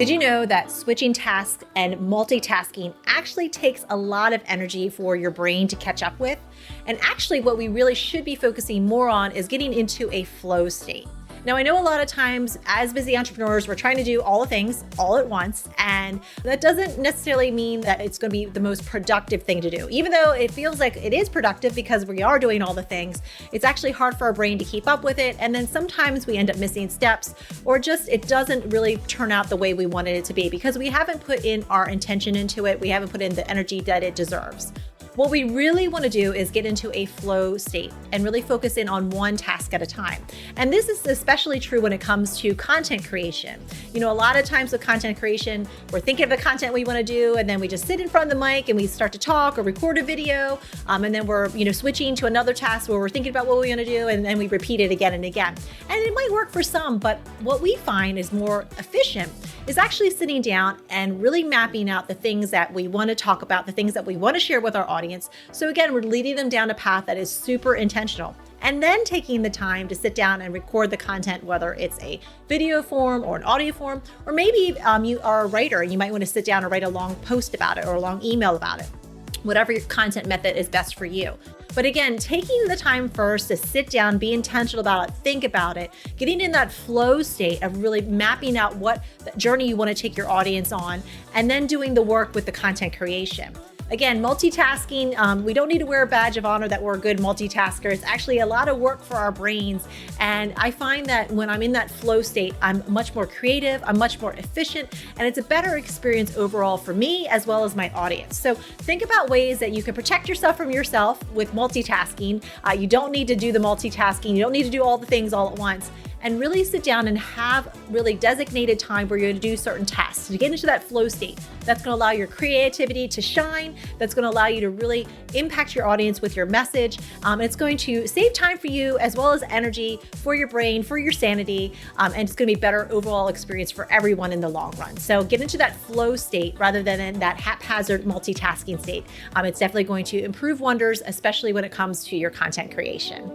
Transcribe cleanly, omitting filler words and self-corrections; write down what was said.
Did you know that switching tasks and multitasking actually takes a lot of energy for your brain to catch up with? And actually, what we really should be focusing more on is getting into a flow state. Now, I know a lot of times as busy entrepreneurs, we're trying to do all the things all at once, and that doesn't necessarily mean that it's going to be the most productive thing to do. Even though it feels like it is productive because we are doing all the things, it's actually hard for our brain to keep up with it. And then sometimes we end up missing steps, or just it doesn't really turn out the way we wanted it to be because we haven't put in our intention into it. We haven't put in the energy that it deserves. What we really want to do is get into a flow state and really focus in on one task at a time. And this is especially true when it comes to content creation. You know, a lot of times with content creation, we're thinking of the content we want to do, and then we just sit in front of the mic and we start to talk or record a video. And then we're, switching to another task where we're thinking about what we want to do, and then we repeat it again and again. And it might work for some, but what we find is more efficient is actually sitting down and really mapping out the things that we want to talk about, the things that we want to share with our audience. So again, we're leading them down a path that is super intentional. And then taking the time to sit down and record the content, whether it's a video form or an audio form, or maybe you are a writer and you might want to sit down and write a long post about it or a long email about it. Whatever your content method is best for you. But again, taking the time first to sit down, be intentional about it, think about it, getting in that flow state of really mapping out what journey you want to take your audience on, and then doing the work with the content creation. Again, multitasking, we don't need to wear a badge of honor that we're a good multitasker. It's actually a lot of work for our brains. And I find that when I'm in that flow state, I'm much more creative, I'm much more efficient, and it's a better experience overall for me as well as my audience. So think about ways that you can protect yourself from yourself with multitasking. You don't need to do the multitasking. You don't need to do all the things all at once. And really sit down and have really designated time where you're going to do certain tasks to get into that flow state. That's going to allow your creativity to shine. That's going to allow you to really impact your audience with your message. It's going to save time for you as well as energy for your brain, for your sanity, and it's going to be a better overall experience for everyone in the long run. So get into that flow state rather than in that haphazard multitasking state. It's definitely going to improve wonders, especially when it comes to your content creation.